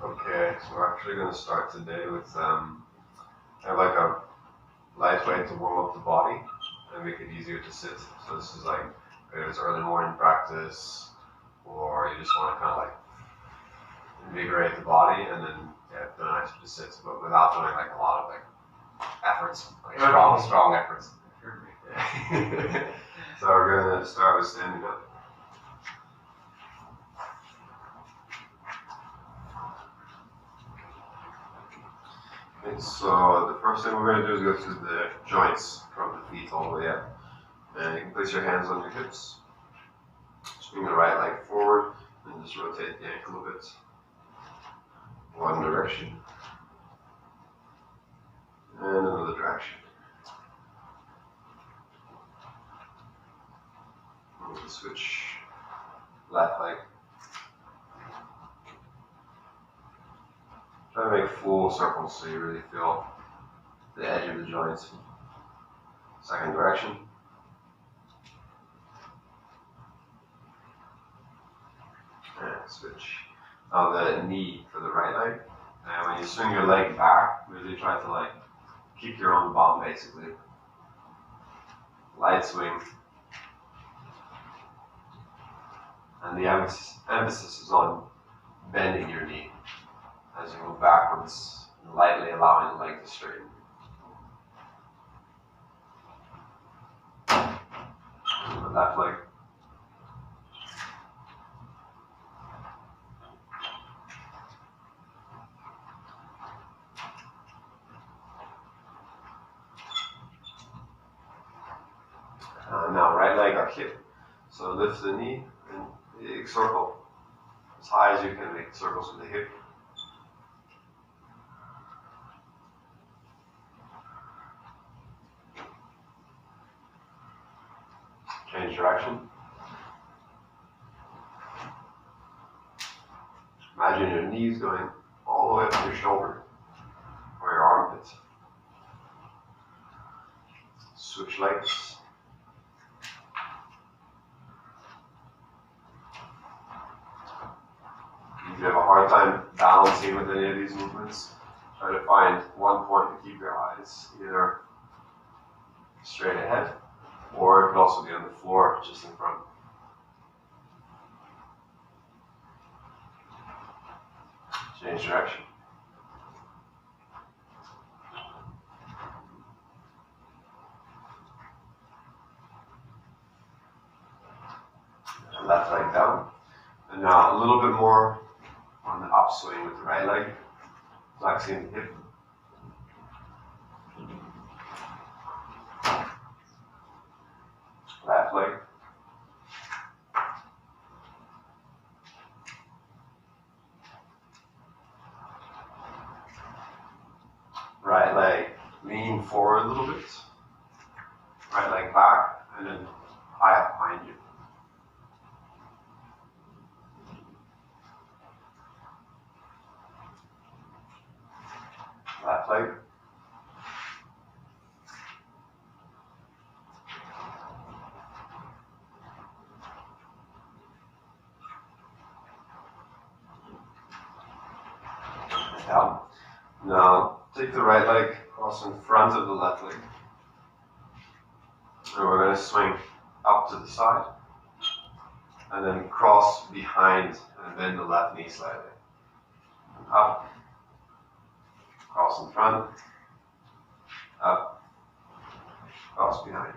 Okay, so we're actually going to start today with kind of like a light way to warm up the body and make it easier to sit. So this is like whether it's early morning practice or you just want to kind of like invigorate the body and then feel nicer to sit, but without doing like a lot of like efforts, like strong efforts. So we're going to start with standing up. Okay, so the first thing we're going to do is go through the joints from the feet all the way up. And you can place your hands on your hips. Just bring the right leg forward and just rotate the ankle a bit. One direction. And another direction. And we'll switch left leg. Try to make full circles so you really feel the edge of the joints. Second direction. And switch. Now the knee for the right leg. And when you swing your leg back, really try to like keep your own bum basically. Light swing. And the emphasis is on bending your knee as you move backwards, lightly allowing the leg to straighten. And the left leg. Now right leg or hip. So lift the knee and big circle. As high as you can make circles with the hip. Change direction. Imagine your knees going all the way up to your shoulder or your armpits. Switch legs. If you have a hard time balancing with any of these movements, try to find one point to keep your eyes either straight ahead or it could also be on the floor just in front. Change direction. And left leg down. And now a little bit more on the upswing with the right leg, flexing the hip. Left leg. Right leg, lean forward a little bit. Right leg back, and then high up behind you. Left leg. Down. Now take the right leg cross in front of the left leg. And we're going to swing up to the side. And then cross behind and bend the left knee slightly. Up. Cross in front. Up. Cross behind.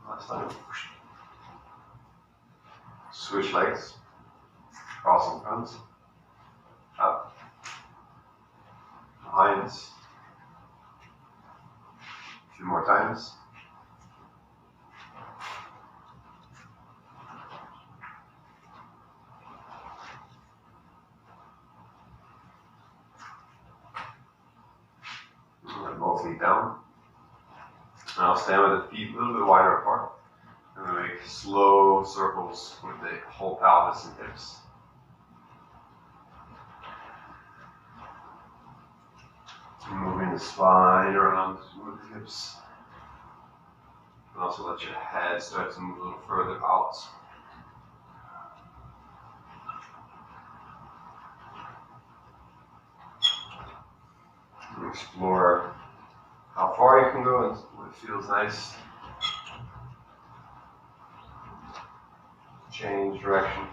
Last time. Switch legs. Cross in front. Up. Behind. A few more times. And both feet down. And I'll stand with the feet a little bit wider apart. And we make slow circles with the whole pelvis and hips. Moving the spine around with the hips. And also let your head start to move a little further out. And explore how far you can go and what feels nice. Change direction.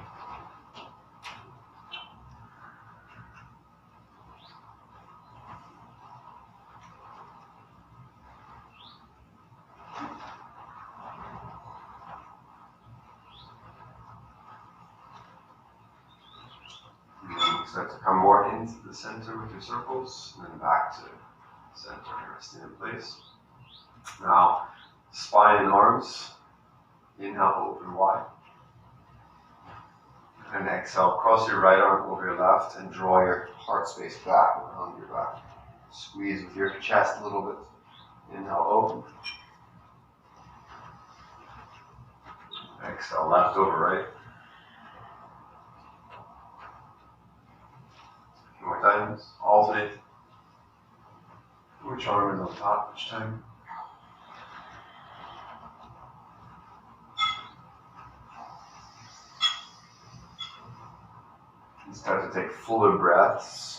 Start to come more into the center with your circles, and then back to center, resting in place. Now, spine and arms. Inhale, open wide. And exhale, cross your right arm over your left and draw your heart space back around your back. Squeeze with your chest a little bit. Inhale, open. Exhale, left over right. More times, alternate. Which arm is on top each time? And start to take fuller breaths.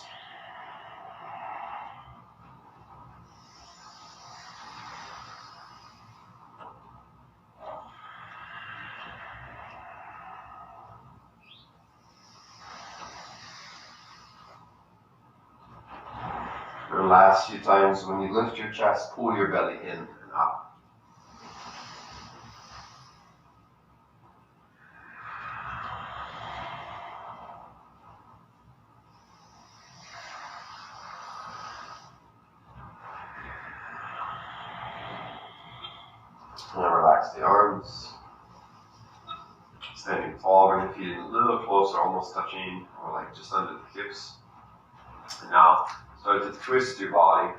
The last few times, when you lift your chest, pull your belly in and up. And then relax the arms. Standing tall, bring the feet in a little closer, almost touching, or like just under the hips. And now, start to twist your body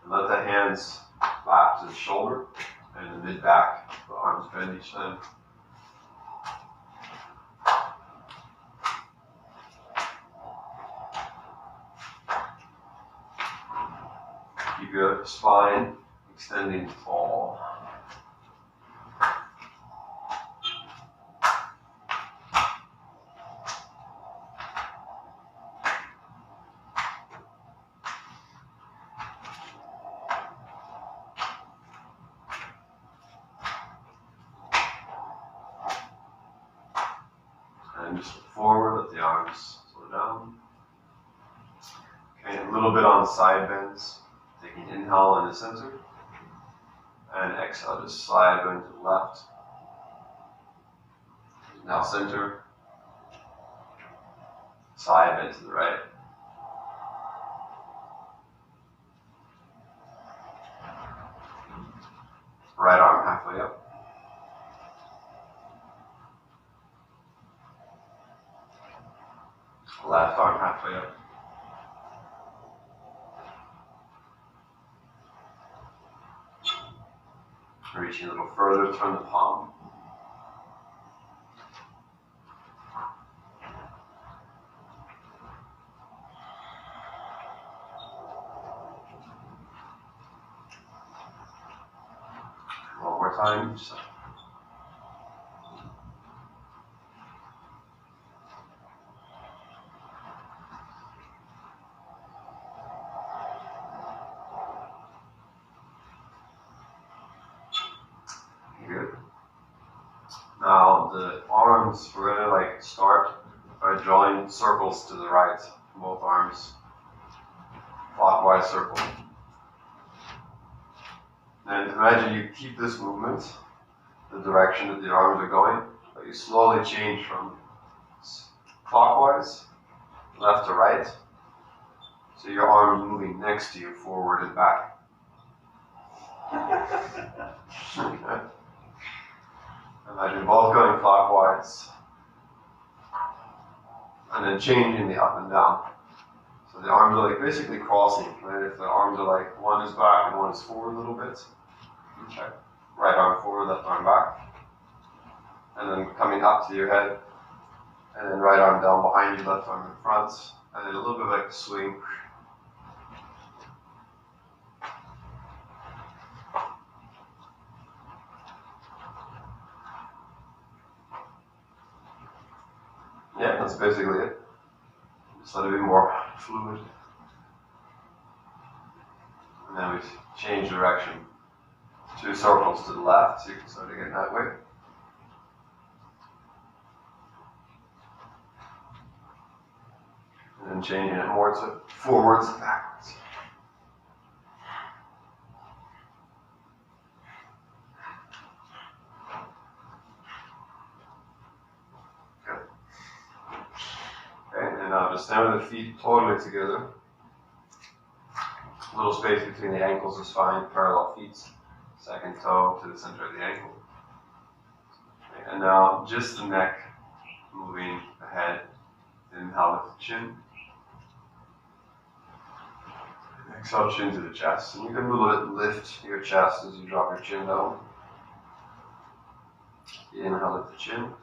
and let the hands lap to the shoulder and the mid-back. The arms bend each time. Keep your spine extending tall. And just look forward, let the arms slow down. Okay, a little bit on side bends. Taking inhale in the center. And exhale, just slide going to the left. Now center. Side bend to the right. Right arm halfway up. Left arm halfway up. Reaching a little further, turn the palm. One more time. Good. Now the arms, we're going to start by drawing circles to the right, both arms, clockwise circle. And imagine you keep this movement, the direction that the arms are going, but you slowly change from clockwise, left to right, so your arms moving next to you, forward and back. Imagine both going clockwise and then changing the up and down. So the arms are basically crossing, right? If the arms are one is back and one is forward a little bit. Okay. Right arm forward, left arm back. And then coming up to your head. And then right arm down behind you, left arm in front. And then a little bit like a swing. that's basically it. Just let it be more fluid. And then we change direction. 2 circles to the left, so you can start again that way. And then changing it more to forwards and backwards. Good. Okay, and now just stand with the feet totally together. A little space between the ankles is fine, parallel feet. Second toe to the center of the ankle. Okay, and now just the neck moving ahead. Inhale with the chin. Exhale, chin to the chest. And you can a little bit lift your chest as you drop your chin down. Inhale with the chin.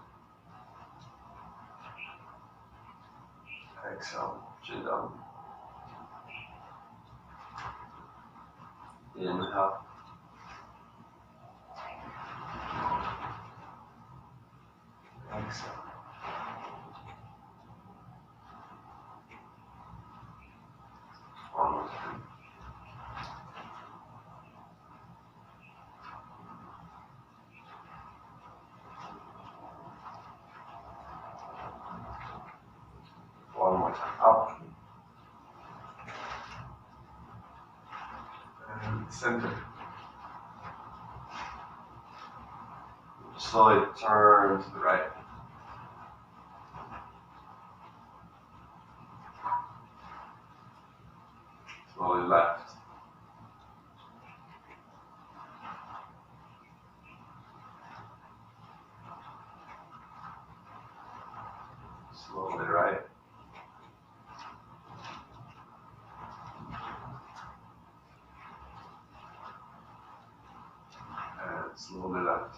Exhale, chin down. Inhale. Exhale. One more time. One more time. Up. And center. Slowly turn to the right. Slowly left. Slowly right. And slowly left.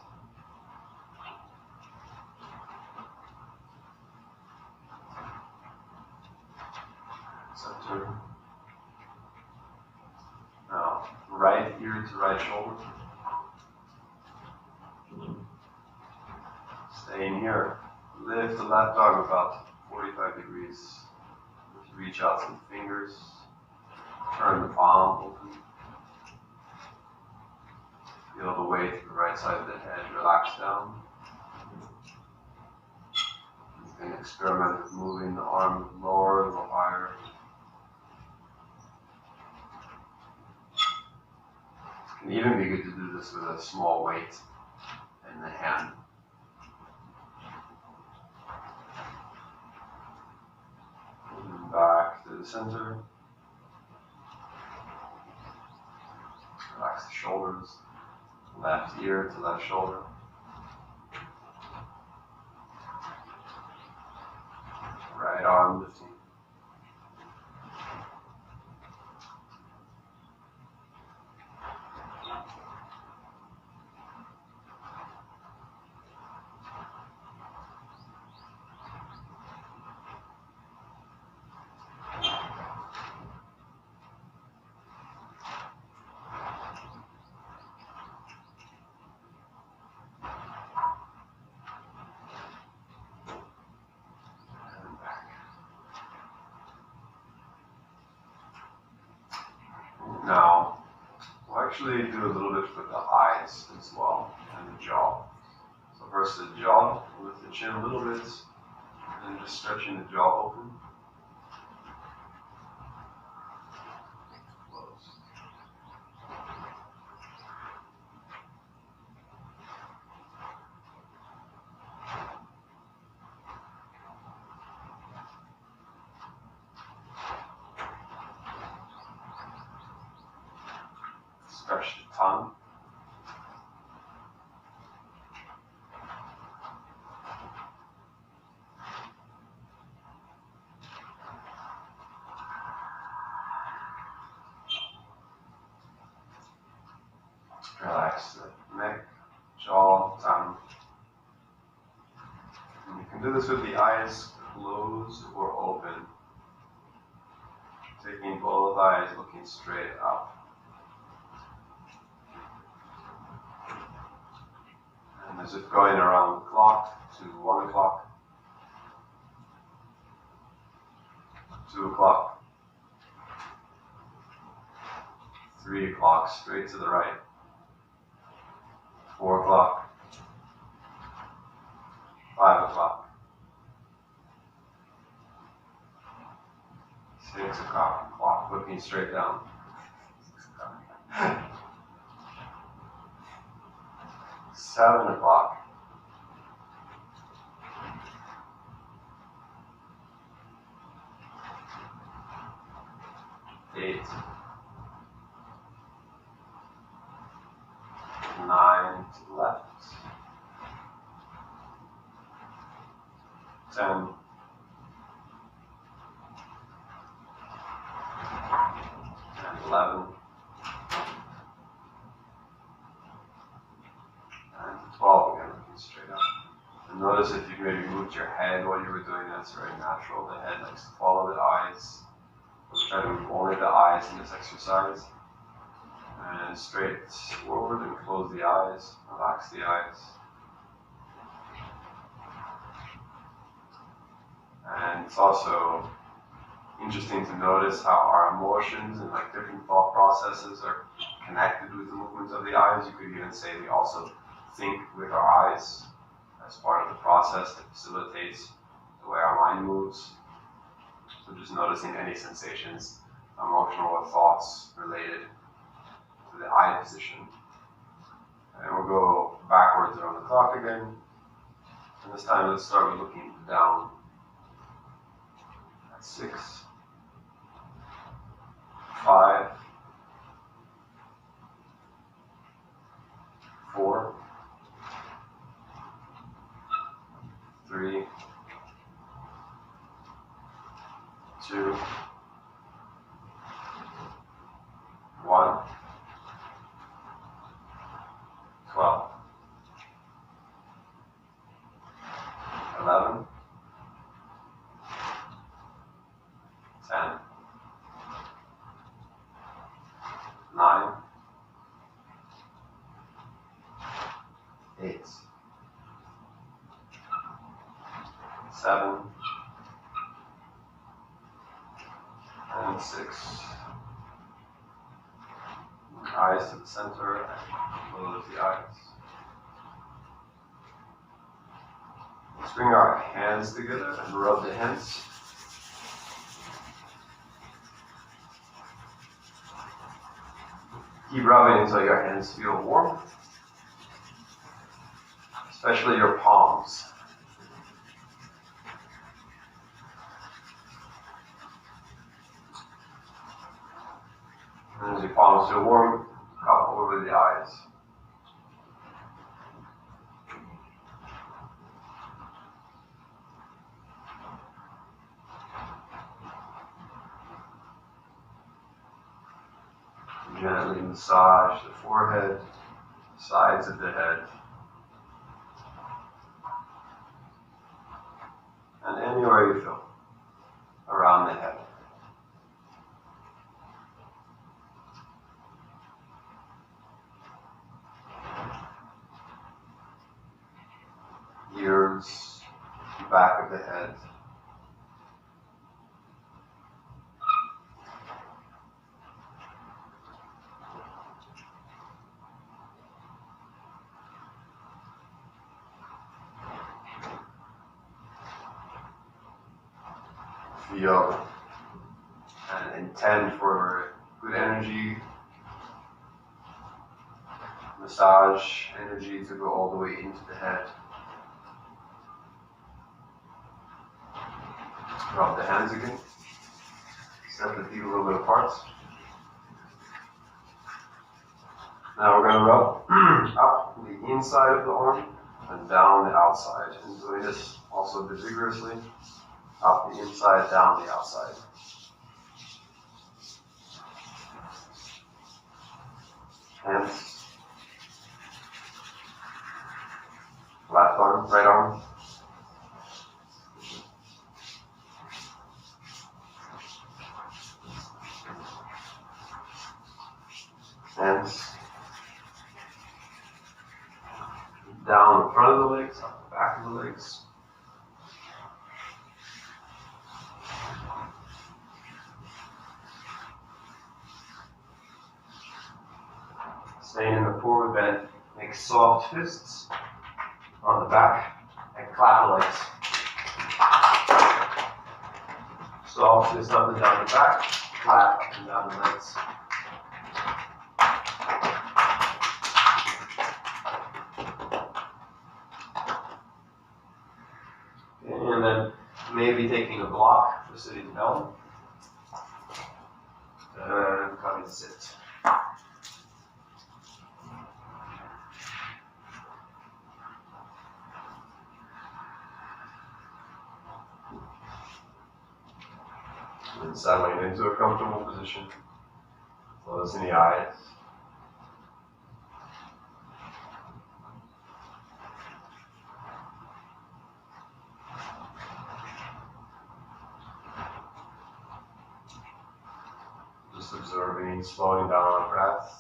Center. Now, right ear to right shoulder. Staying here. Lift the left arm about 45 degrees. Reach out some fingers. Turn the palm open. Feel the weight to the right side of the head relax down. You can experiment with moving the arm lower, a little higher. It can even be good to do this with a small weight in the hand. Moving back to the center. Relax the shoulders. Left ear to left shoulder. Right arm lifting. Now, we'll actually do a little bit with the eyes as well, and the jaw. So first the jaw, lift the chin a little bit, and just stretching the jaw open. Close. Stretch the tongue. Relax the neck, jaw, tongue. And you can do this with the eyes closed or open. Taking both eyes looking straight up. And as if going around the clock to 1 o'clock. o'clock. 3 o'clock, straight to the right. 4 o'clock. 5 o'clock. 6 o'clock. Clock looking straight down. 7 o'clock. 8. 9 to the left. 10. And 11. And 12 again, looking straight up. And notice if you maybe moved your head while you were doing that, it's very natural. The head likes to follow the eyes. We'll try to move only the eyes in this exercise. And straight forward and close the eyes, relax the eyes. And it's also interesting to notice how our emotions and like different thought processes are connected with the movement of the eyes. You could even say we also think with our eyes as part of the process that facilitates the way our mind moves. So just noticing any sensations, emotional or thoughts related to the eye position. And we'll go backwards around the clock again. And this time let's start with looking down at 6, 5, 4, 3, 2, 1, 12, 11, 10, 9, 8, 7, and 6. Eyes to the center and close the eyes. Let's bring our hands together and rub the hands. Keep rubbing until your hands feel warm, especially your palms. And as your palms feel warm, cup over the eyes. Gently massage the forehead, sides of the head, and anywhere you feel around the head. Ears, back of the head. Feel and intend for good energy, massage energy to go all the way into the head. Rub the hands again. Set the feet a little bit apart. Now we're going to rub up the inside of the arm and down the outside. And doing this also a bit vigorously. Up the inside, down the outside. Hands. Left arm, right arm. Hands. Down the front of the legs, up the back of the legs. Staying in the forward bend, make soft fists on the back and clap the legs. Soft fist up and down the back, clap and down the legs. And then maybe taking a block for sitting down. And come and sit. And settling into a comfortable position. Closing the eyes. Just observing, slowing down our breath.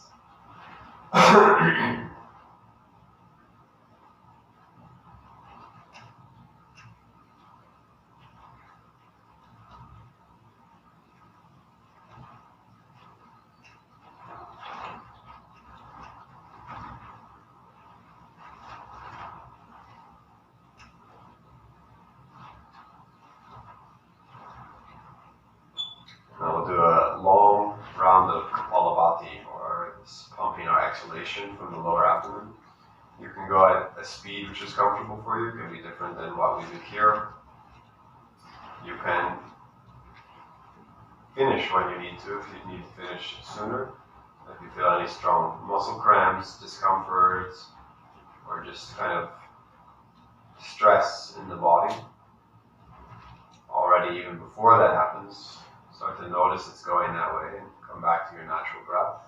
Now we'll do a long round of Kapalabhati, or pumping our exhalation from the lower abdomen. You can go at a speed which is comfortable for you. It can be different than what we do here. You can finish when you need to, if you need to finish sooner. If you feel any strong muscle cramps, discomfort, or just kind of stress in the body, already even before that happens, start to notice it's going that way and come back to your natural breath.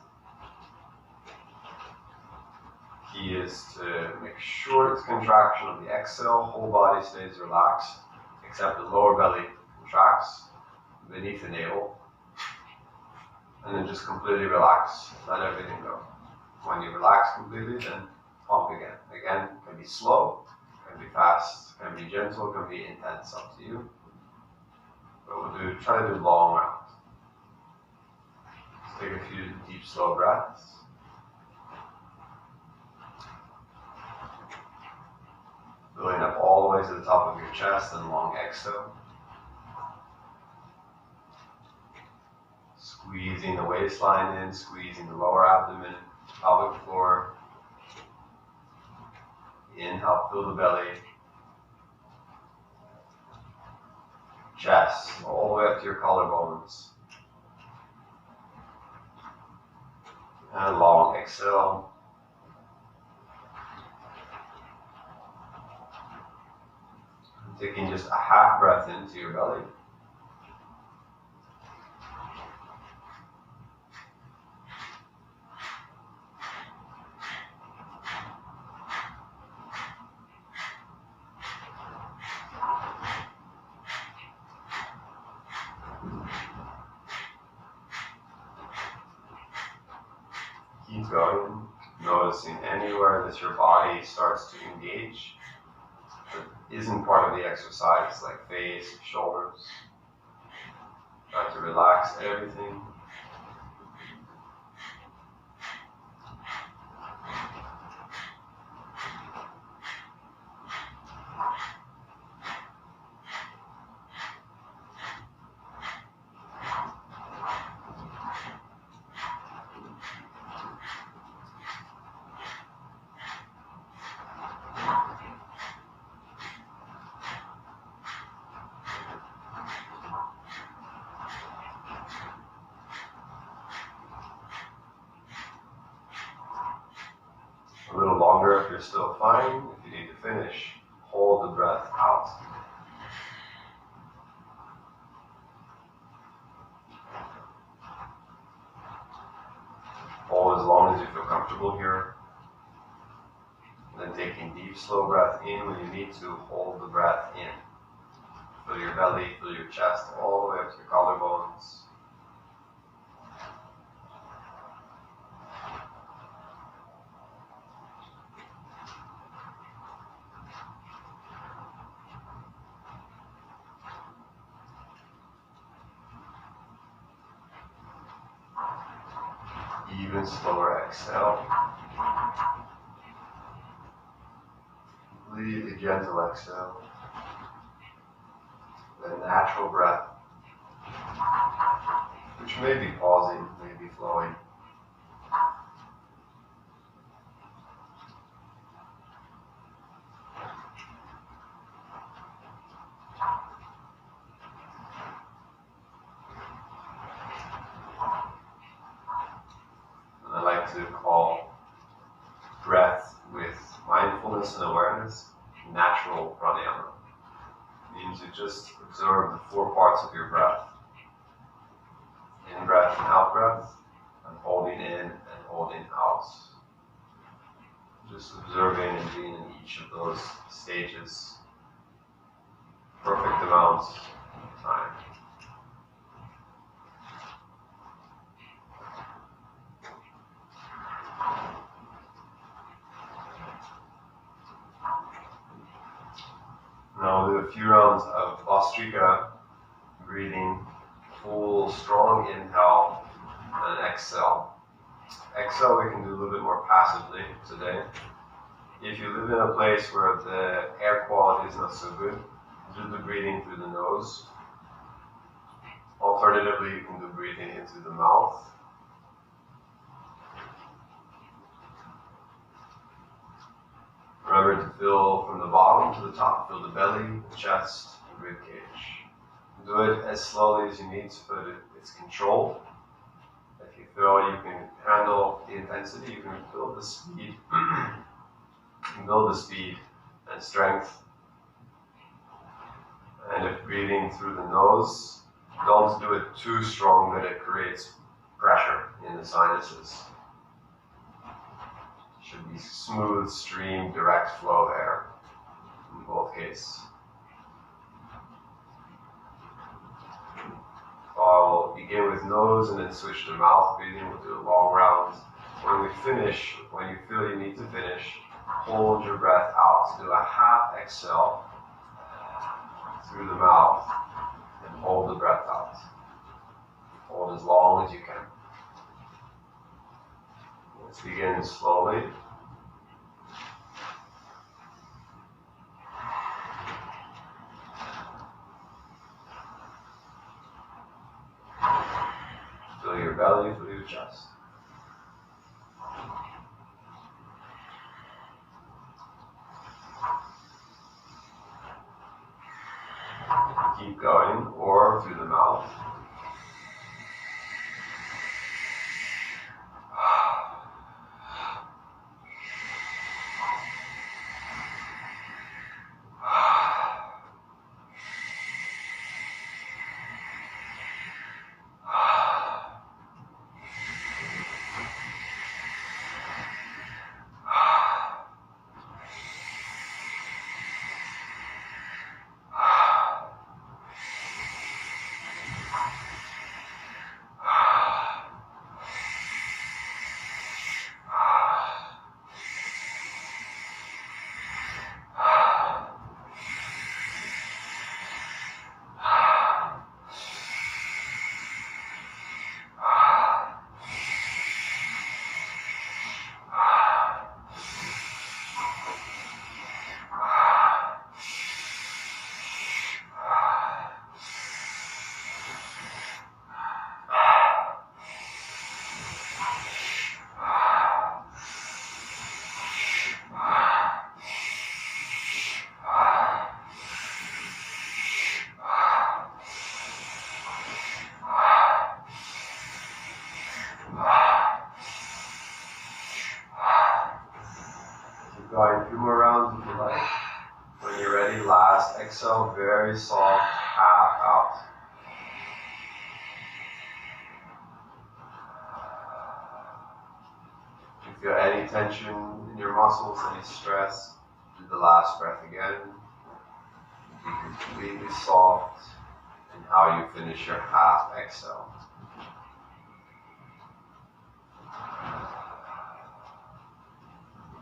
Key is to make sure it's contraction of the exhale, whole body stays relaxed, except the lower belly contracts beneath the navel. And then just completely relax, let everything go. When you relax completely, then pump again. Again, it can be slow, it can be fast, it can be gentle, it can be intense, up to you. But we'll try to do long rounds. Let's take a few deep, slow breaths. Building up all the way to the top of your chest and long exhale. Squeezing the waistline in, squeezing the lower abdomen, pelvic floor. Inhale, fill the belly. Chest, all the way up to your collarbones. And long exhale. Taking just a half breath into your belly. Keep going, noticing anywhere that your body starts to engage that isn't part of the exercise, like face, shoulders. Try to relax everything. A little longer if you're still fine. If you need to finish, hold the breath out. Hold as long as you feel comfortable here. And then taking deep, slow breath in when you need to, hold the breath in. Fill your belly, fill your chest, all the way up to your collarbones. Even slower exhale. gentle exhale. A natural breath, which may be pausing, may be flowing. And I like to call breath with mindfulness and awareness natural pranayama. It means you just observe the four parts of your breath. In breath and out breath, and holding in and holding out. Just observing and being in each of those stages. Perfect amount of time. Now we'll do a few rounds of Vastrika breathing. Full, strong inhale and exhale. Exhale we can do a little bit more passively today. If you live in a place where the air quality is not so good, do the breathing through the nose. Alternatively, you can do breathing into the mouth. Remember to fill from the bottom to the top, fill the belly, the chest, the rib cage. Do it as slowly as you need so that it's controlled. If you feel you can handle the intensity, you can build the speed. Build the speed and strength. And if breathing through the nose, don't do it too strong that it creates pressure in the sinuses. It should be smooth, stream, direct flow air in both cases. I'll begin with nose and then switch to mouth breathing. We'll do a long round. When we finish, when you feel you need to finish, hold your breath out. Do a half exhale through the mouth and hold the breath out. Hold as long as you can. Let's begin slowly. Fill your belly, fill your chest. Keep going, or through the mouth. Going a few more rounds if you like. When you're ready, last exhale, very soft, half out. If you feel any tension in your muscles, any stress, do the last breath again. Be completely soft in how you finish your half exhale.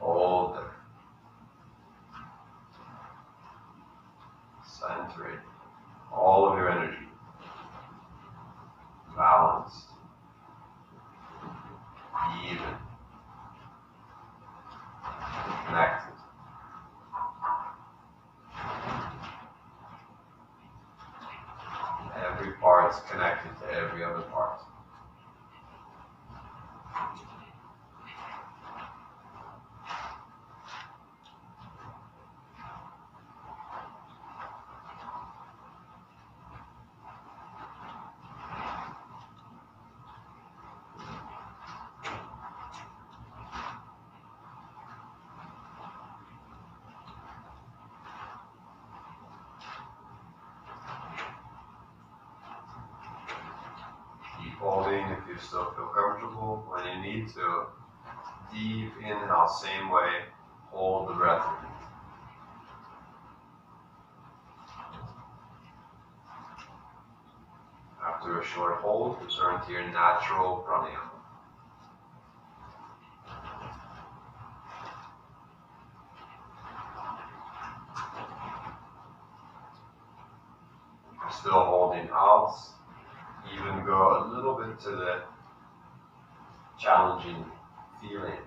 Hold there. Centering all of your energy. Balanced. Even. Connected. parts connected to every other part. Holding if you still feel comfortable. When you need to, deep inhale, same way, hold the breath. After a short hold, return to your natural pranayama. If you're still holding out, even go a little bit to the challenging feeling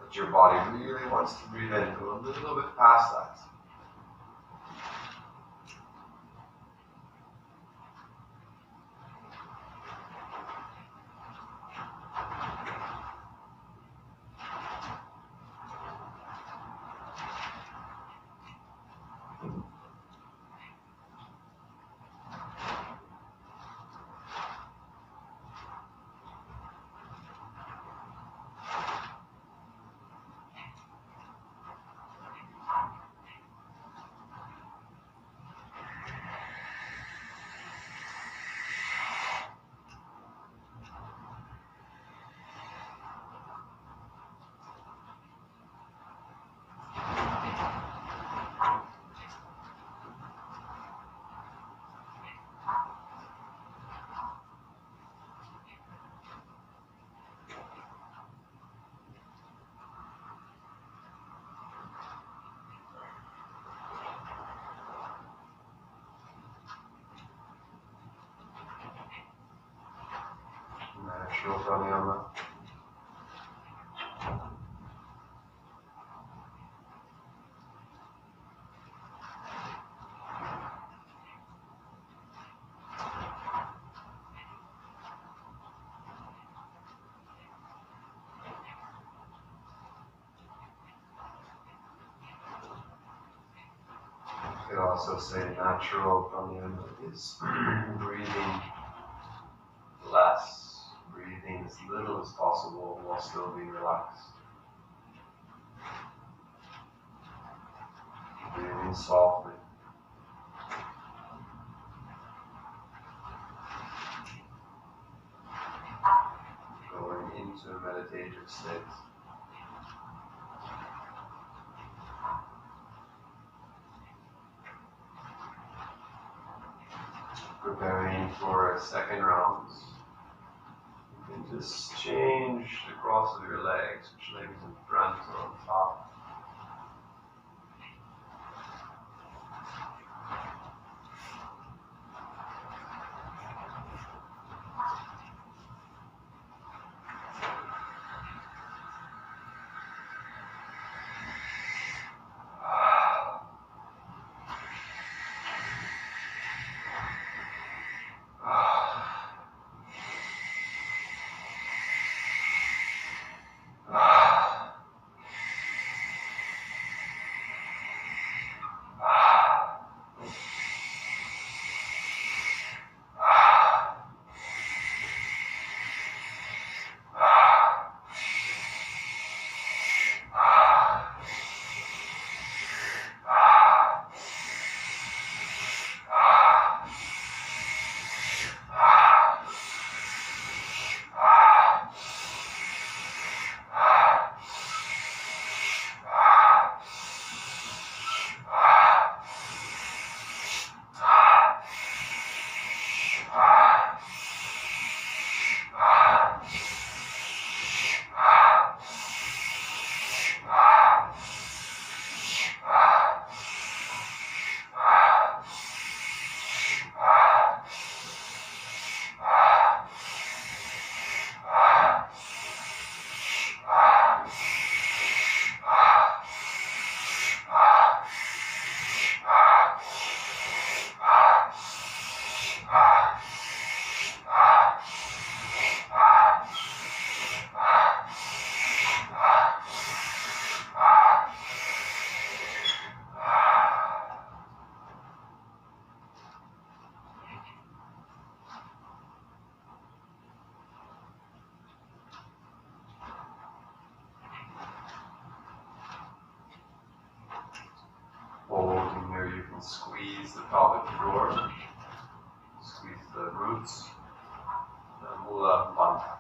that your body really wants to breathe in. Go a little bit past that. Natural pranayama. You could also say natural pranayama is breathing less, breathing as little as possible while still being relaxed. Breathing softly. Going into a meditative state. Preparing for a second round. You can just change the cross of your legs, which legs in front or on top. and squeeze the pelvic floor. Squeeze the roots. Mula Bandha.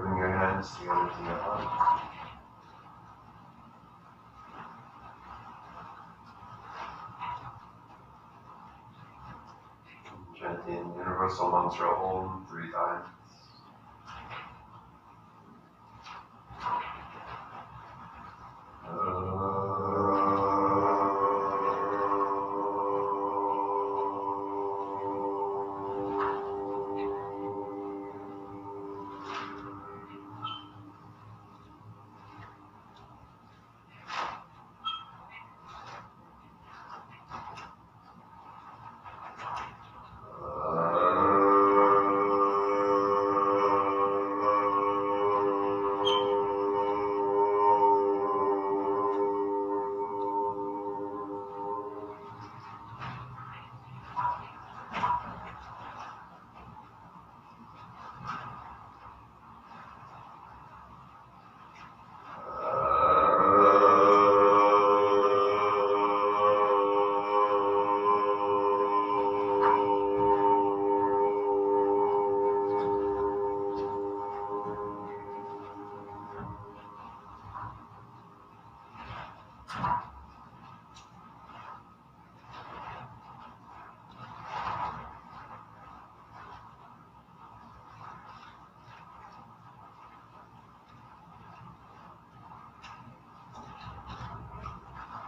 Bring your hands together to your heart. Chanting universal mantra Om 3 times.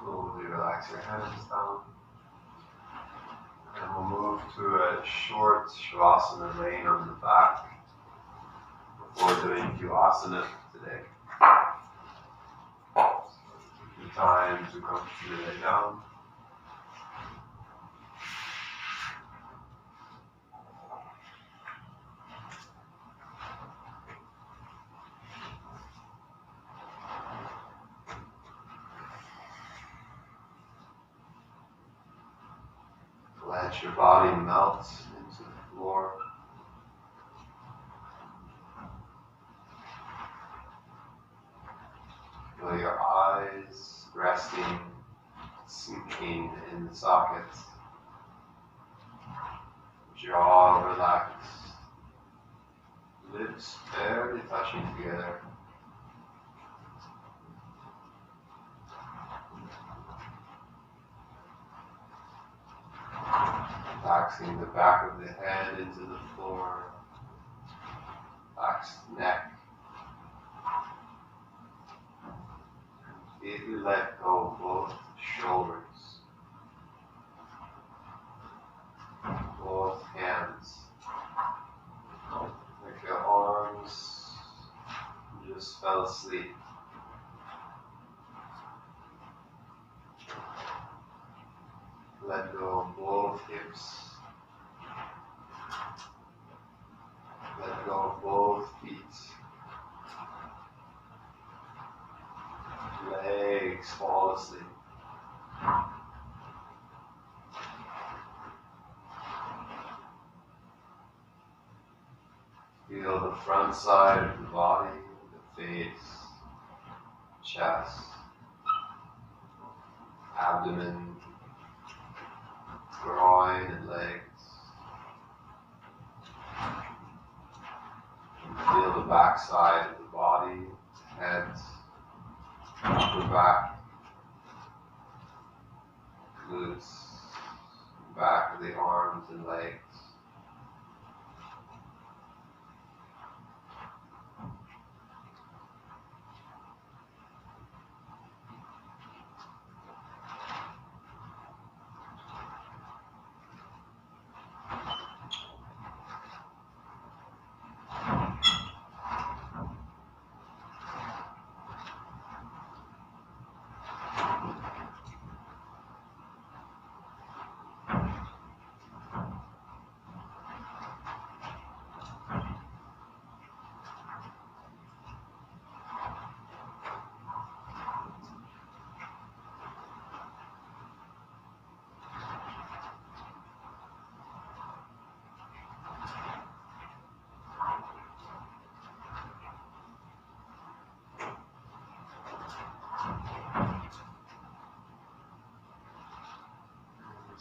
Slowly relax your hands down. And we'll move to a short Shavasana laying on the back before doing Asana today. So take your time to comfortably lay down. Let your body melt into the floor. Feel feel your eyes resting, sinking in the sockets. Jaw relaxed. Lips barely touching together. Relaxing the back of the head into the floor. Relax the neck. Completely let go of both shoulders. Both hands. Like your arms just fell asleep. Let go of both hips. Let go of both feet. Legs fall asleep. Feel the front side of the body, the face, chest, abdomen, groin and legs. Feel the back side of the body, head, upper back, glutes, back of the arms and legs.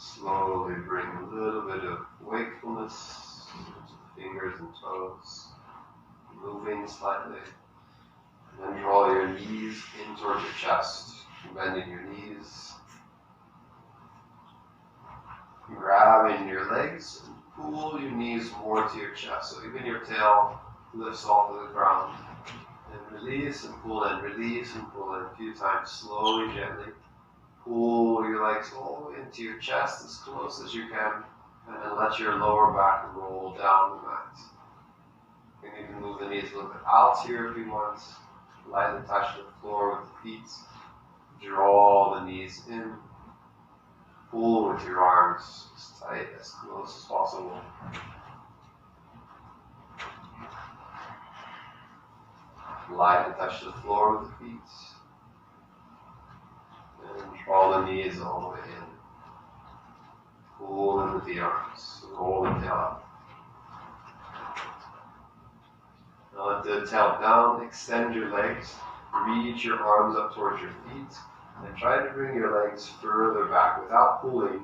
Slowly bring a little bit of wakefulness to the fingers and toes, moving slightly. And then draw your knees in towards your chest, bending your knees. Grabbing your legs and pull your knees more to your chest. So even your tail lifts off of the ground. And release and pull in, release and pull in a few times, slowly, gently. Pull your legs all into your chest as close as you can, and then let your lower back roll down the mat. You can even move the knees a little bit out here if you want. Lightly touch the floor with the feet. Draw the knees in. Pull with your arms as tight, as close as possible. Lightly touch the floor with the feet. And draw the knees all the way in. Pull in with the arms. Roll the tail up. Now let the tail down. Extend your legs. Reach your arms up towards your feet. And try to bring your legs further back without pulling,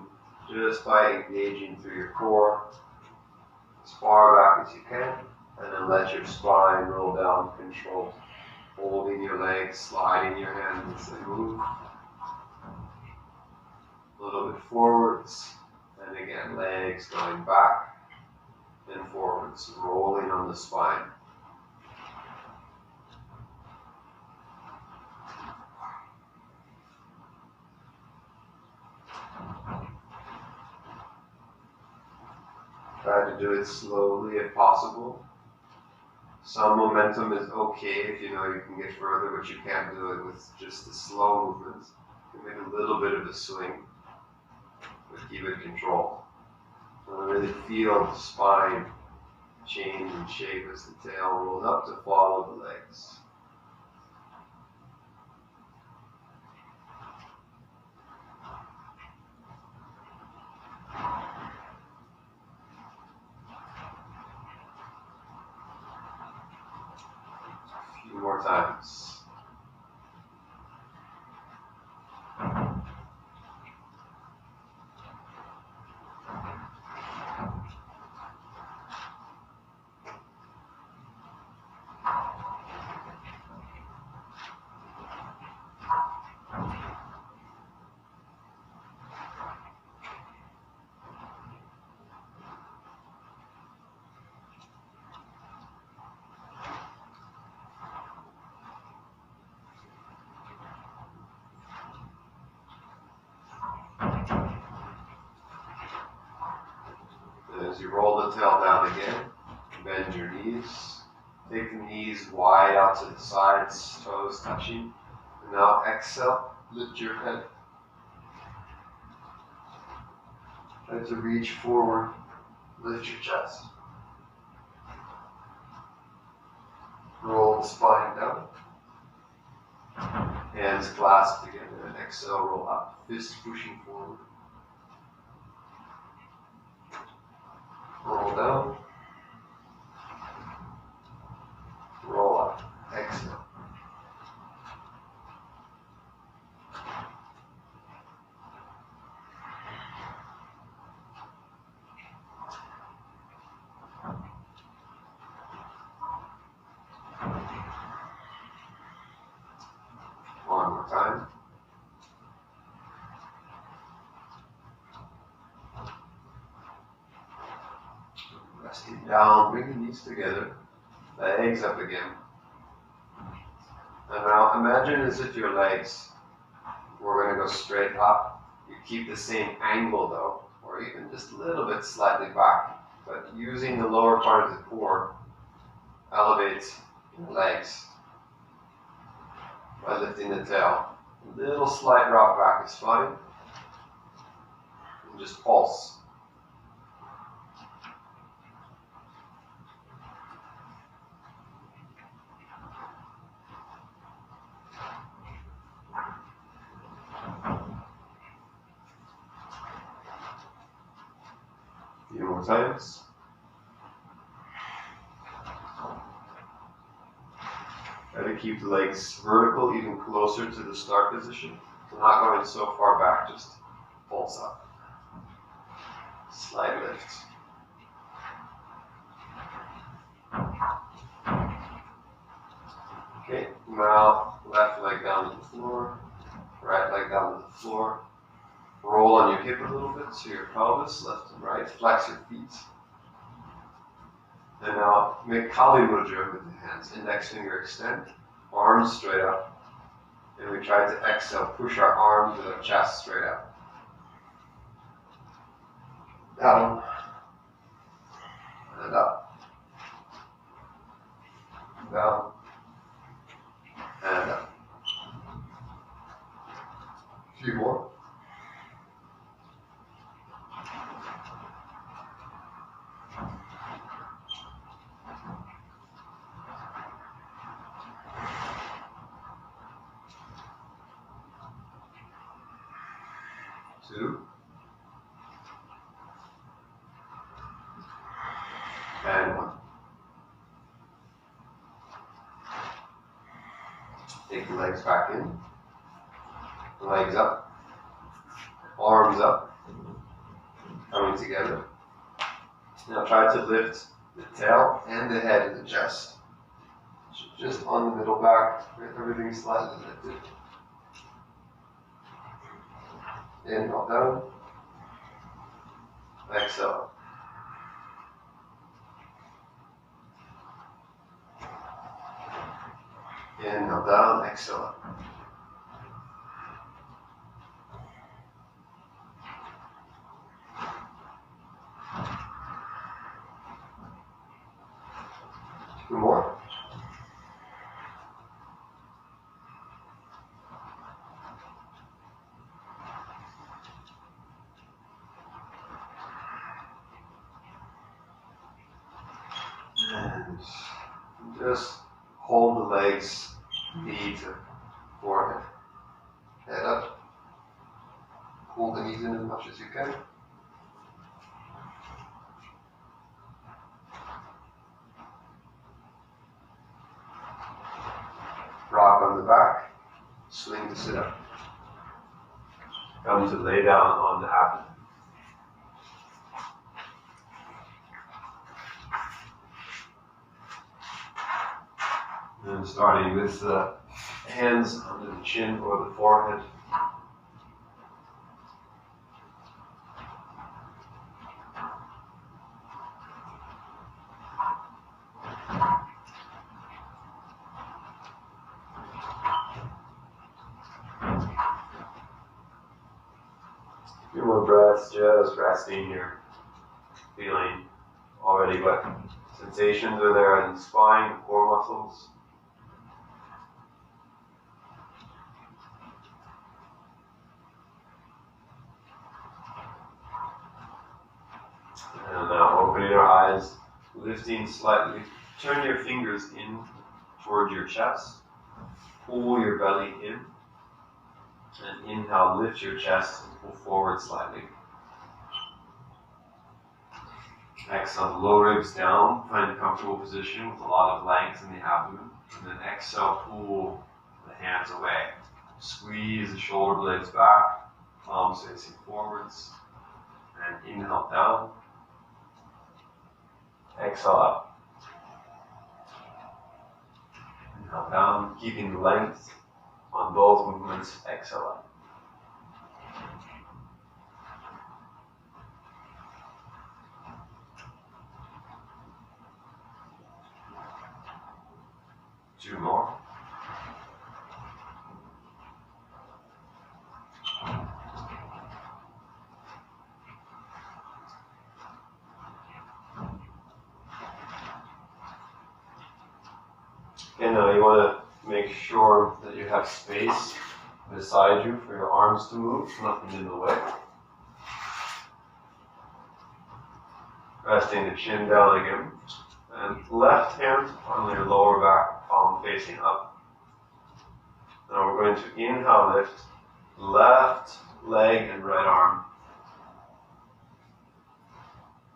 just by engaging through your core as far back as you can. And then let your spine roll down controlled. Holding your legs, sliding your hands and move. A little bit forwards, and again, legs going back and forwards, rolling on the spine. Try to do it slowly if possible. Some momentum is okay if you know you can get further, but you can't do it with just a slow movement. You can make a little bit of a swing. But keep it controlled. So really feel the spine change in shape as the tail rolls up to follow the legs. A few more times. As you roll the tail down again, bend your knees. Take the knees wide out to the sides, toes touching. And now exhale, lift your head. Try to reach forward, lift your chest. Roll the spine down. Hands clasped together and exhale, roll up. Fist pushing forward. Roll down. Roll up. Exhale. One more time. Resting down, bring the knees together, legs up again. And now imagine as if your legs were going to go straight up. You keep the same angle though, or even just a little bit slightly back. But using the lower part of the core, elevate your legs by lifting the tail. A little slight rock back is fine. And just pulse. A few more times. Try to keep the legs vertical, even closer to the start position. So not going so far back, just pulse up. Slight lift. Okay, now left leg down to the floor, right leg down to the floor. Roll on your hip a little bit, so your pelvis, left and right. Flex your feet. And now make Kali Mudra with the hands. Index finger extend, arms straight up. And we try to exhale, push our arms with our chest straight up. Down. And up. Down. And up. A few more. Two. And one. Take the legs back in. Legs up. Arms up. Coming together. Now try to lift the tail and the head and the chest. Just on the middle back, everything slightly lifted. Inhale down. Exhale. Inhale down, exhale. Two more. And just hold the legs, knee to forehead, head up. Pull the knees in as much as you can. Rock on the back, swing to sit up. Come to lay down on the abdomen. And starting with the hands under the chin or the forehead. A few more breaths, just resting here, feeling already, but sensations are there in the spine, core muscles. And now opening our eyes, lifting slightly. Turn your fingers in toward your chest. Pull your belly in. And inhale, lift your chest and pull forward slightly. Exhale, low ribs down. Find a comfortable position with a lot of length in the abdomen. And then exhale, pull the hands away. Squeeze the shoulder blades back. Palms facing forwards. And inhale down. Exhale up. Inhale down, keeping the length on both movements. Exhale up. Two more. Okay, now you want to make sure that you have space beside you for your arms to move, nothing in the way. Resting the chin down again. And left hand on your lower back, palm facing up. Now we're going to inhale, lift left leg and right arm.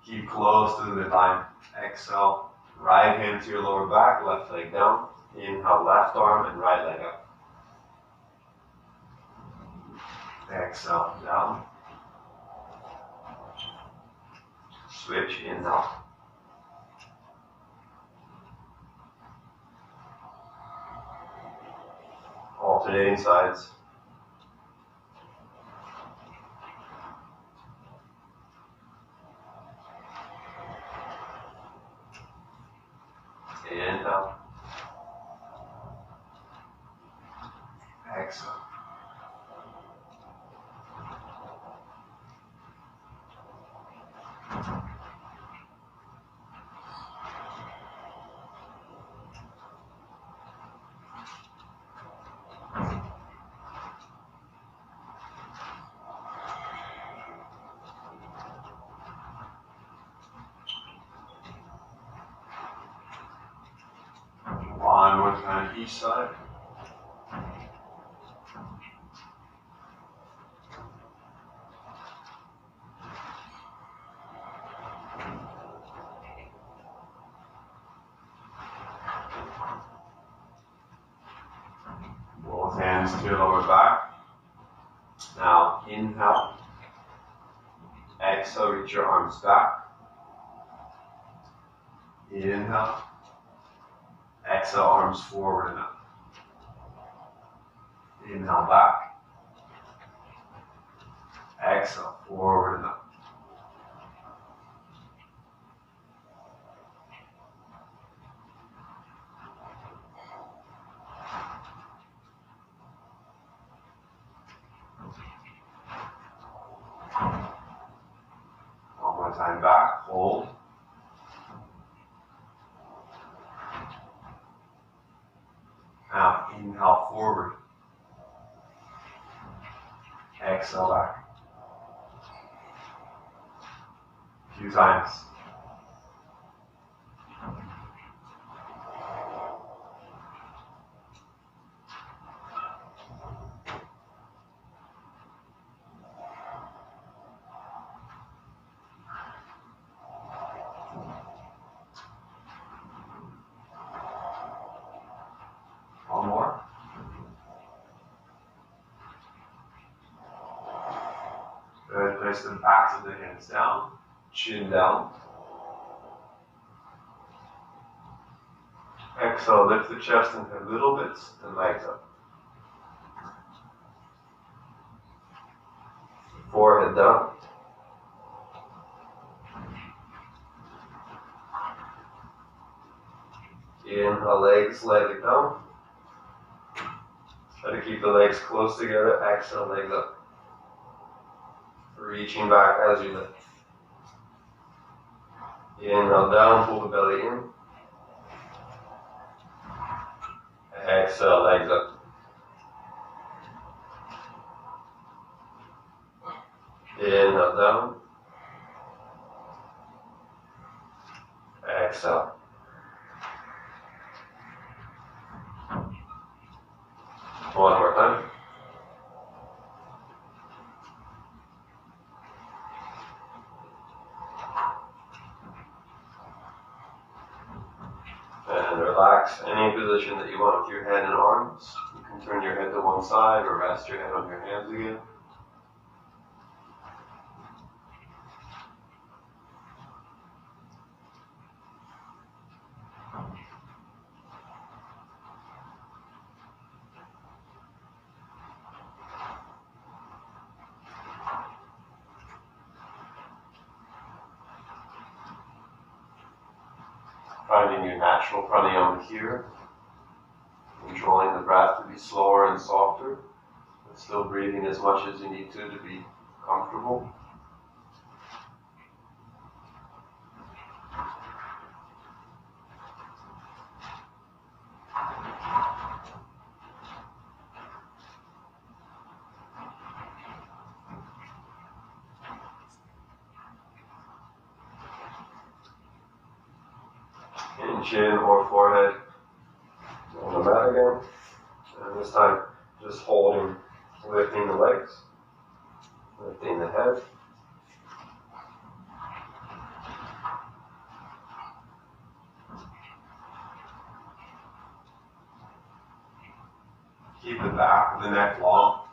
Keep close to the midline. Exhale, right hand to your lower back, left leg down. Inhale, left arm and right leg up. Exhale, down. Switch, inhale. Alternating sides. Inhale. Exhale. One more time each side. Both hands to your lower back. Now inhale. Exhale, reach your arms back. Inhale. Exhale, arms forward and up. Inhale, back. Exhale, forward and up. One more time back, hold. Now, inhale forward. Exhale back. A few times. One more. Good. Place the backs of the hands down, chin down. Exhale, lift the chest and head little bits and legs up. Forehead down. Inhale, legs slightly down. Try to keep the legs close together. Exhale, legs up. Reaching back as you lift. Inhale down, pull the belly in. Exhale, legs up. Inhale down. Exhale. One more time. And relax any position that you want with your head and arms. You can turn your head to one side or rest your head on your hands again. Finding your natural pranayama here. Controlling the breath to be slower and softer, but still breathing as much as you need to be comfortable. In chin or forehead on the mat again. And this time, just holding, lifting the legs, lifting the head. Keep the back of the neck long.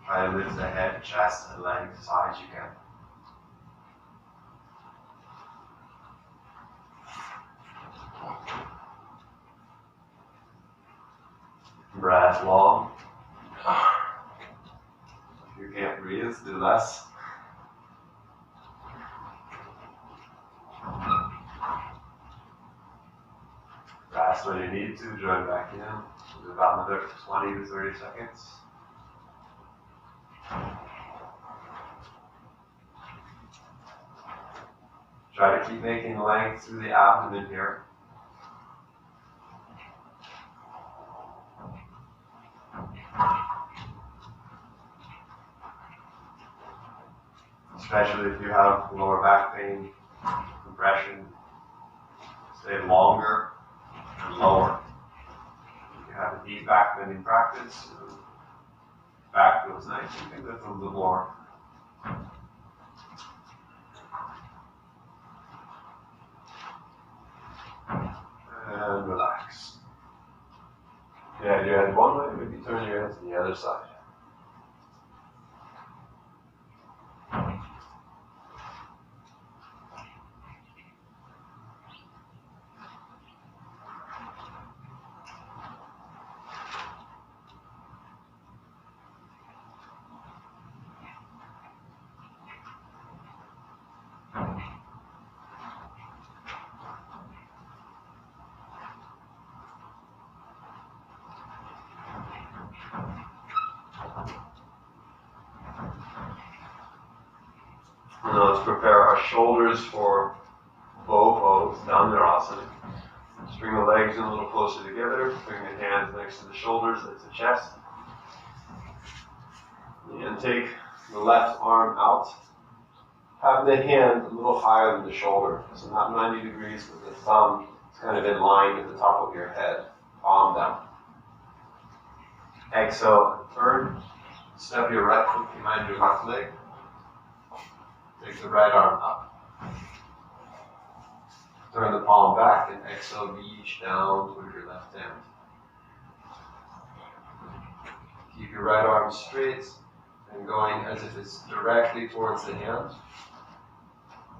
Try to lift the head, chest, and legs as high as you can. Breath long. If you can't breathe, do less. Rest when you need to, join back in. Do about another 20 to 30 seconds. Try to keep making length through the abdomen here. Especially if you have lower back pain, compression, stay longer and lower. If you have a deep back bending practice, back feels nice, you can lift a little bit more. And relax. Yeah, your head one way, maybe turn your head to the other side. Now let's prepare our shoulders for bow pose, Dhanurasana. Just bring the legs in a little closer together, bring the hands next to the shoulders, lift the chest. And take the left arm out. Have the hand a little higher than the shoulder, so not 90 degrees, but the thumb is kind of in line at the top of your head, palm down. Exhale and turn. Step your right foot behind your left leg. Take the right arm up. Turn the palm back and exhale, reach down toward your left hand. Keep your right arm straight and going as if it's directly towards the hand.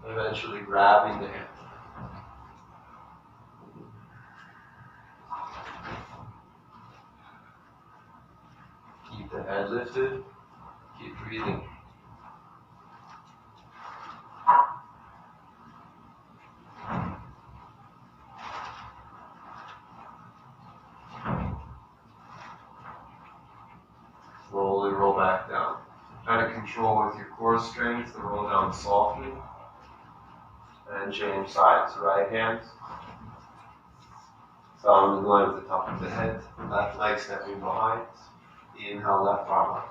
Eventually grabbing the hand. Keep the head lifted. Keep breathing. Slowly roll back down. Try to control with your core strength to roll down softly. And change sides. Right hand. Thumb in line with the top of the head. Left leg stepping behind. Inhale, left arm up.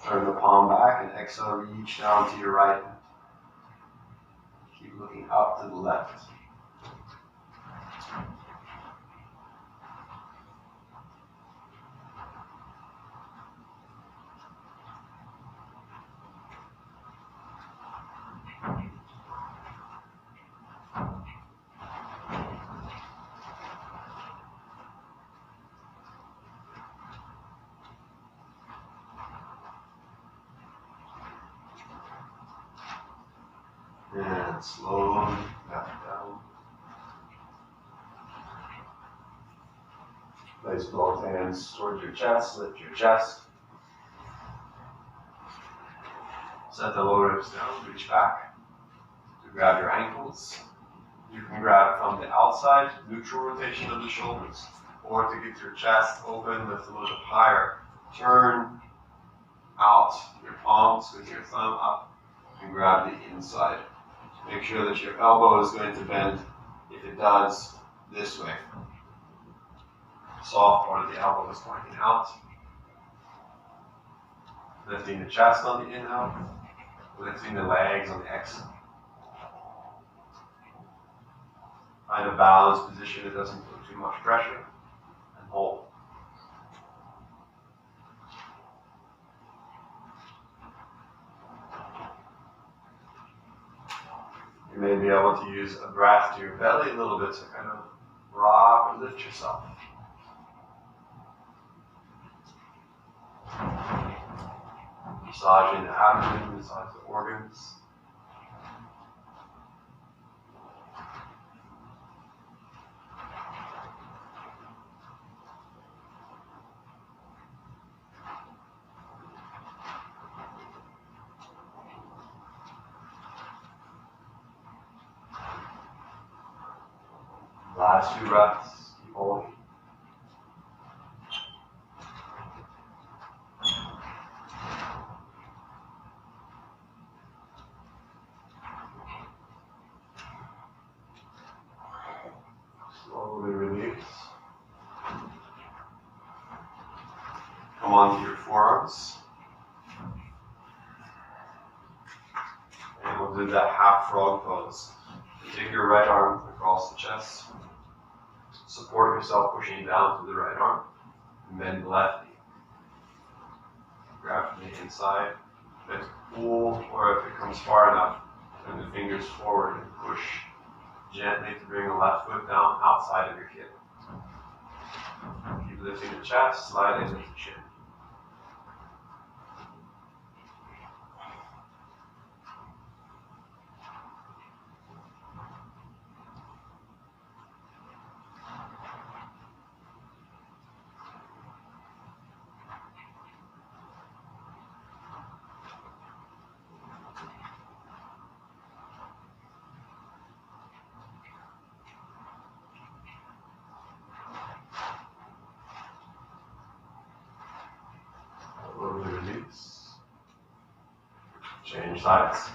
Turn the palm back and exhale, reach down to your right hand. Keep looking up to the left. And slowly back down. Place both hands towards your chest, lift your chest. Set the lower ribs down, reach back to grab your ankles. You can grab from the outside, neutral rotation of the shoulders, or to get your chest open, lift a little bit higher. Turn out your palms with your thumb up and grab the inside. Make sure that your elbow is going to bend. If it does, this way. Soft part of the elbow is pointing out. Lifting the chest on the inhale, lifting the legs on the exhale. Find a balanced position that doesn't put too much pressure, and hold. You may be able to use a breath to your belly a little bit to kind of rock or lift yourself. Massaging the abdomen, massage the organs. Last few breaths, keep holding. Slowly release. Come onto your forearms. And we'll do that half frog pose. Take your right arm across the chest. Support yourself pushing down to the right arm. And bend the left knee. Grab from the inside. Then pull, or if it comes far enough, turn the fingers forward and push gently to bring the left foot down outside of your hip. Keep lifting the chest, slide into the chin. Slowly release. Change sides.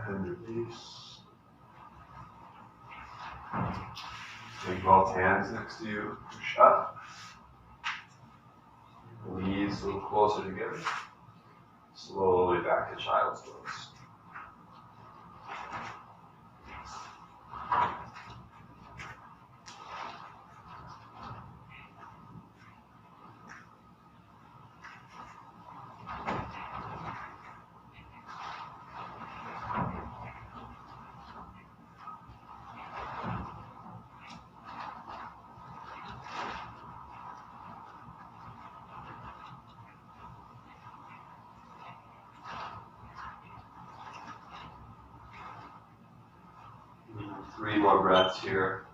And release. Take both hands next to you, push up. Knees a little closer together. Slowly back to child's pose. 3 more breaths here.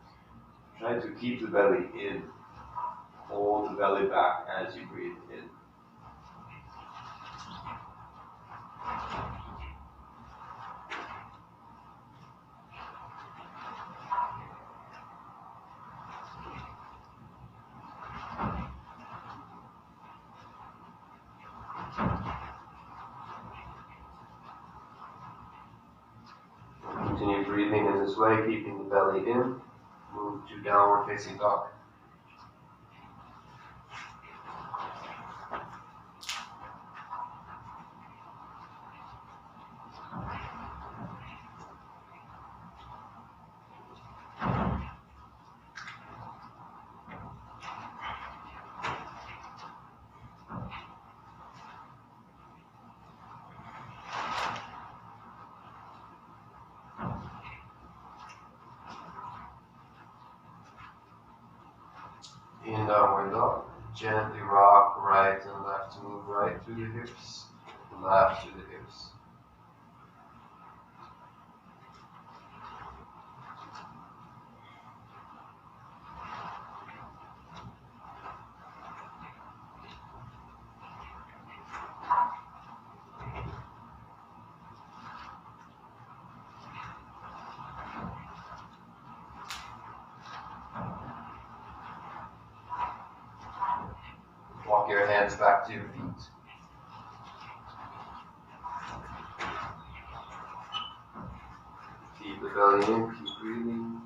Try to keep the belly in. Hold the belly back as you breathe in. Continue breathing in this way, keeping the belly in. Move to downward facing dog. In downward dog, gently rock right and left to move right through the hips, left to the hips. Walk your hands back to your feet. Keep the belly in, keep breathing.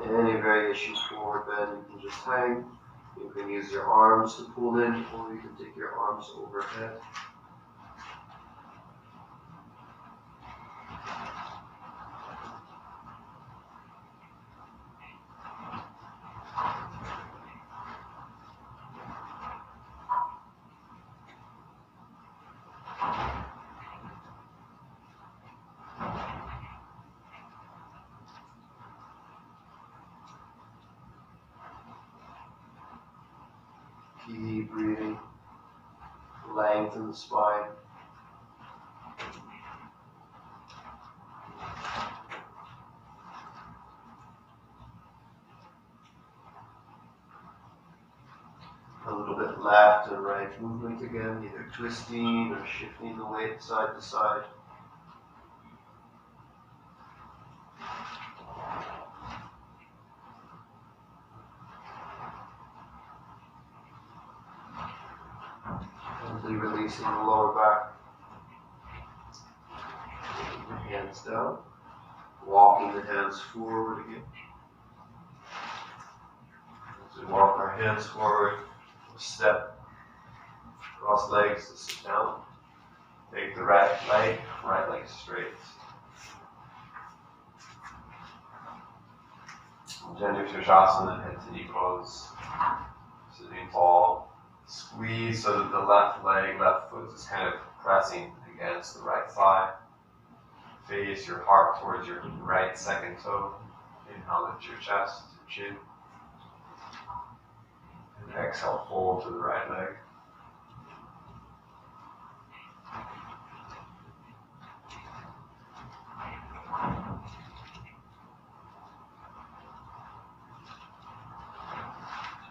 Any variation forward bend, you can just hang. You can use your arms to pull in, or you can take your arms overhead. Keep breathing. Lengthen the spine. A little bit left and right movement again, either twisting or shifting the weight side to side. Gently releasing the lower back. Taking the hands down. Walking the hands forward again. As we walk our hands forward, we'll step cross legs to sit down. Take the right leg straight. Gently Shirshasana, head to knee pose. Sitting tall. Squeeze so that the left leg, left foot is kind of pressing against the right thigh. Face your heart towards your right second toe. Inhale, lift your chest, chin. And exhale, fold to the right leg.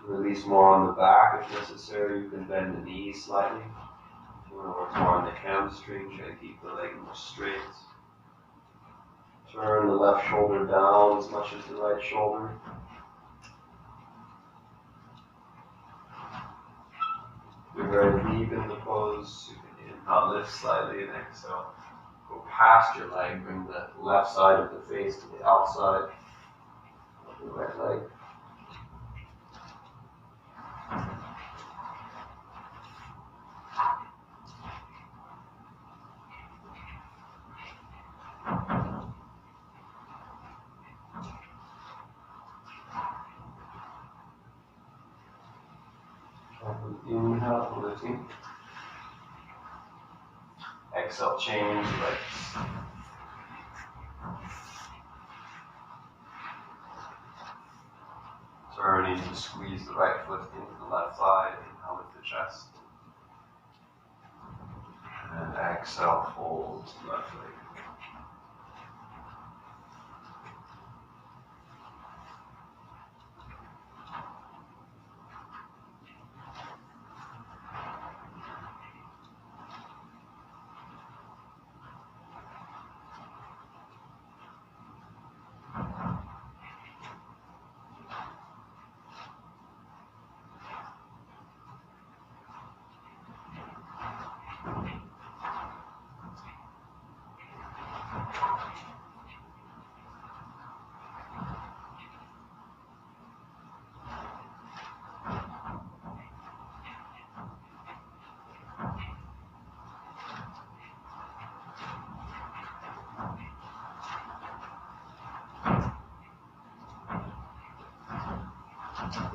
Release more on the back if necessary. You can bend the knees slightly. If you want to work more on the hamstring, try to keep the leg more straight. Turn the left shoulder down as much as the right shoulder. If you're very deep in the pose, you can inhale, lift slightly, and exhale. Go past your leg, bring the left side of the face to the outside of the right leg. Inhale, lifting. Exhale, change legs. Turning to squeeze the right foot into the left thigh. Inhale, lift the chest. And exhale, fold to left leg.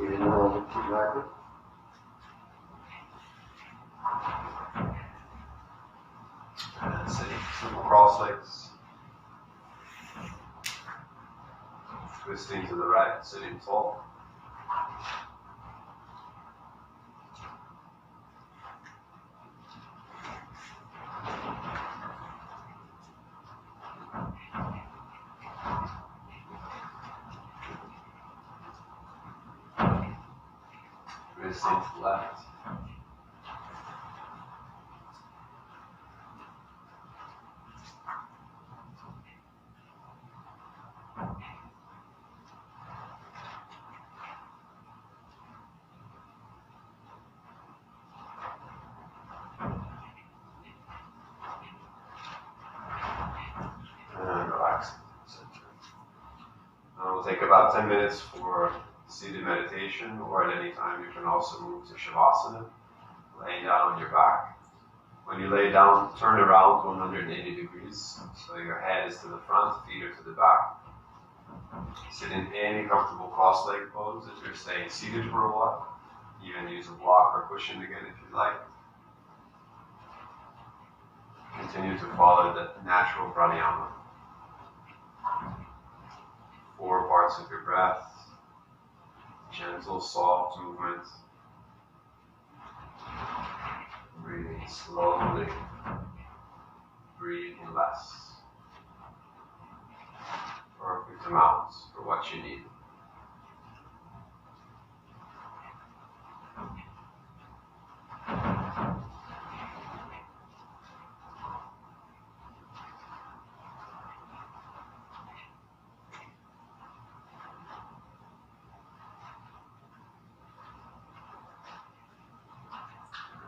Even though it's rapid. And sitting simple cross legs. Twisting to the right, sitting tall. Twisting to the left. And relaxing. Now we'll take about 10 minutes for seated meditation, or at any time you can also move to Shavasana, laying down on your back. When you lay down, turn around 180 degrees, so your head is to the front, feet are to the back. Sit in any comfortable cross-leg pose if you're staying seated for a while. Even use a block or cushion again if you'd like. Continue to follow the natural pranayama. 4 parts of your breath. Gentle, soft movement. Breathing slowly. Breathing less. Perfect amounts for what you need.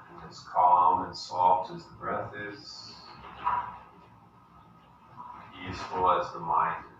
And as calm and soft as the breath is, peaceful as the mind is.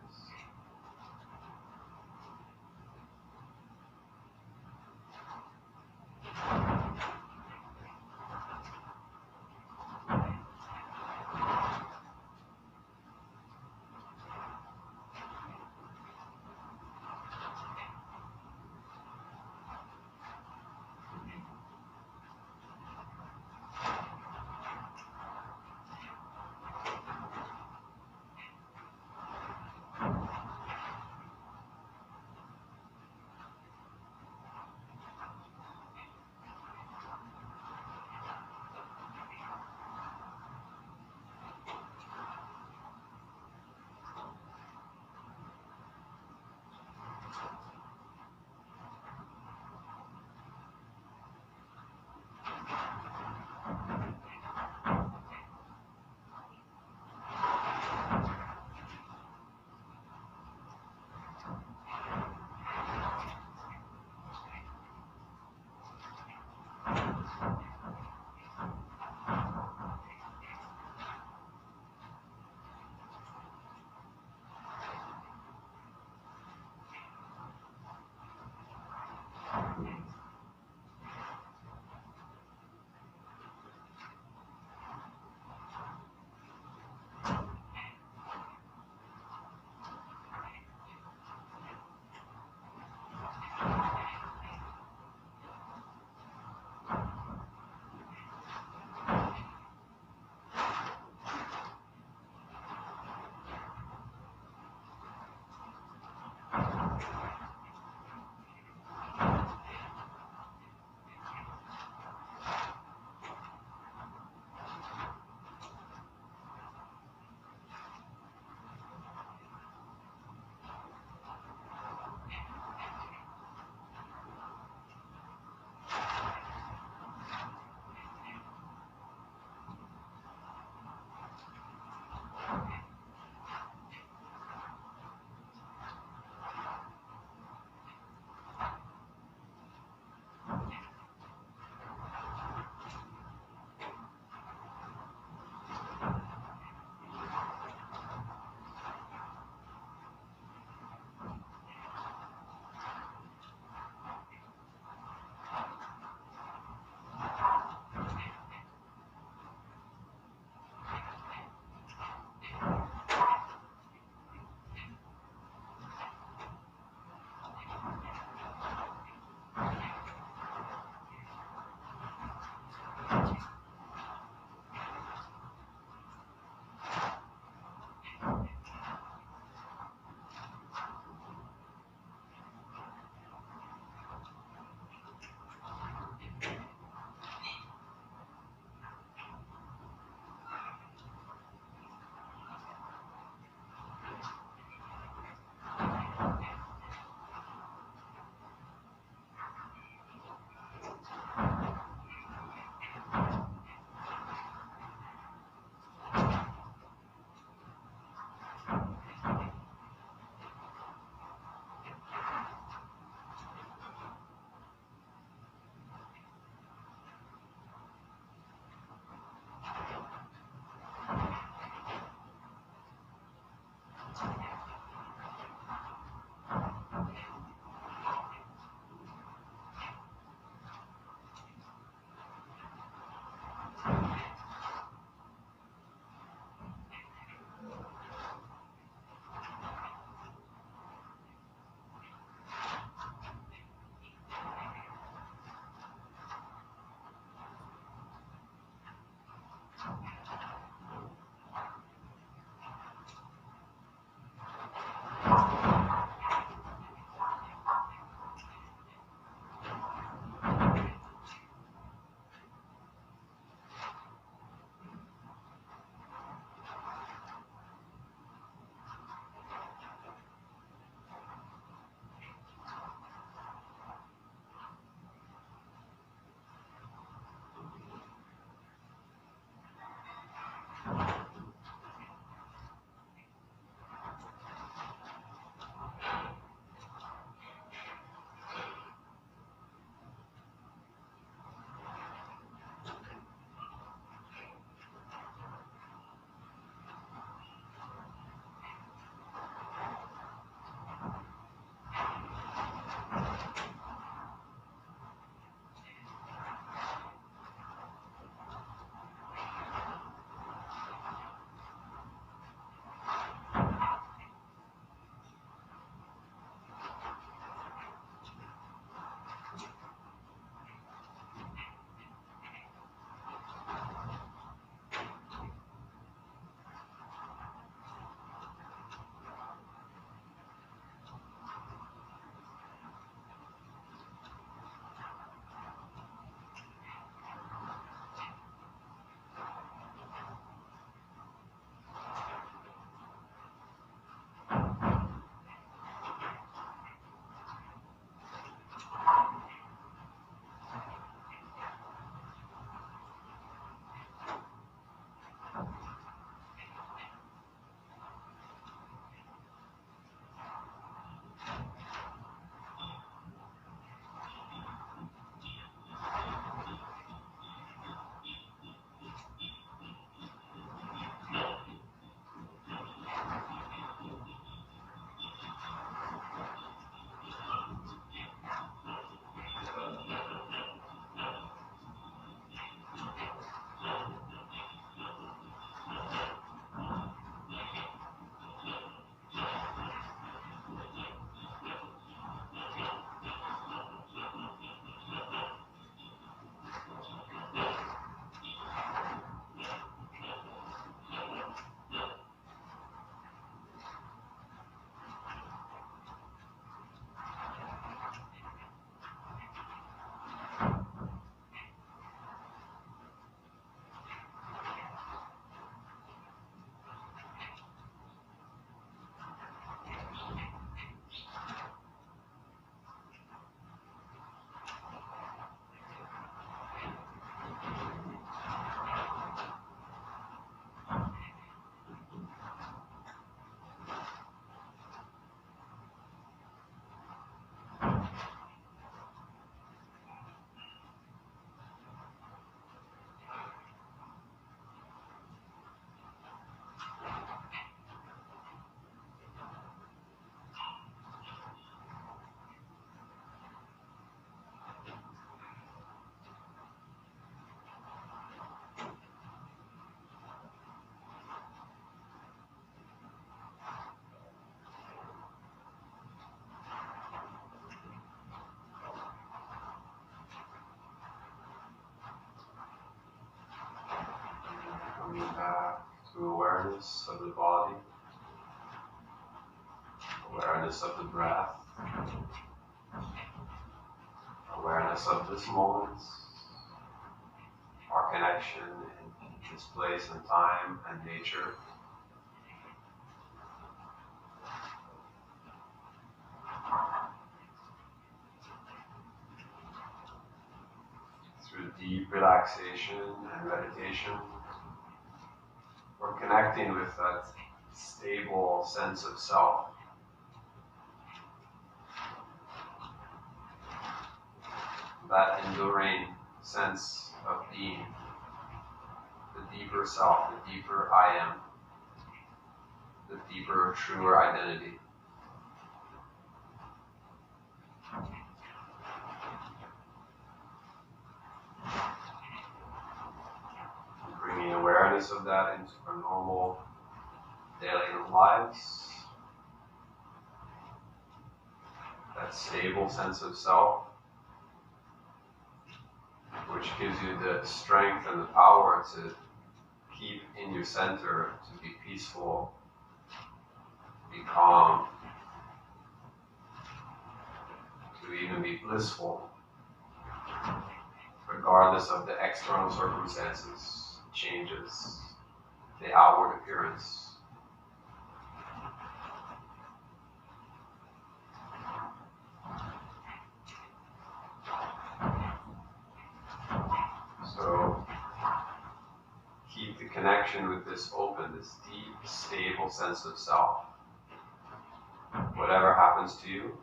awareness of the body, awareness of the breath, awareness of this moment, our connection in this place and time and nature. Through deep relaxation and meditation, we're connecting with that stable sense of self. That enduring sense of being, the deeper self, the deeper I am, the deeper, truer identity. Bringing awareness of that into our normal daily lives, that stable sense of self, which gives you the strength and the power to keep in your center, to be peaceful, be calm, to even be blissful, regardless of the external circumstances, changes, the outward appearance. So keep the connection with this open, this deep, stable sense of self. Whatever happens to you,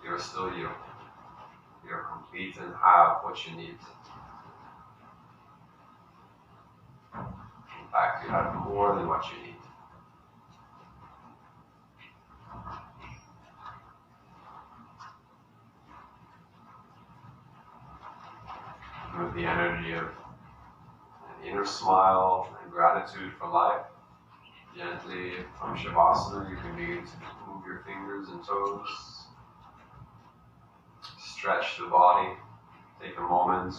you're still you. You're complete and have what you need. In fact, you have more than what you need. With the energy of an inner smile and gratitude for life, gently from Shavasana, you can begin to move your fingers and toes, stretch the body, take a moment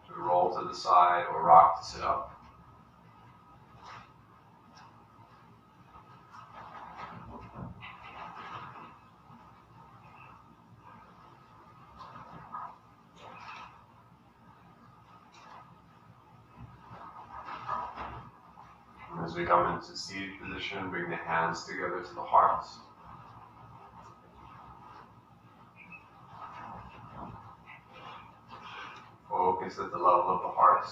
to roll to the side or rock to sit up. As we come into seated position, bring the hands together to the heart. Focus at the level of the heart.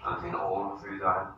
Chanting Om 3 times.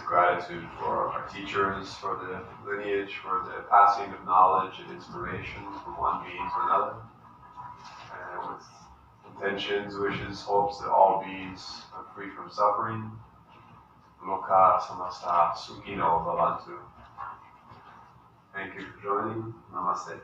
Gratitude for our teachers, for the lineage, for the passing of knowledge and inspiration from one being to another, and with intentions, wishes, hopes that all beings are free from suffering. Loka samasta sukhino bhavantu. Thank you for joining. Namaste.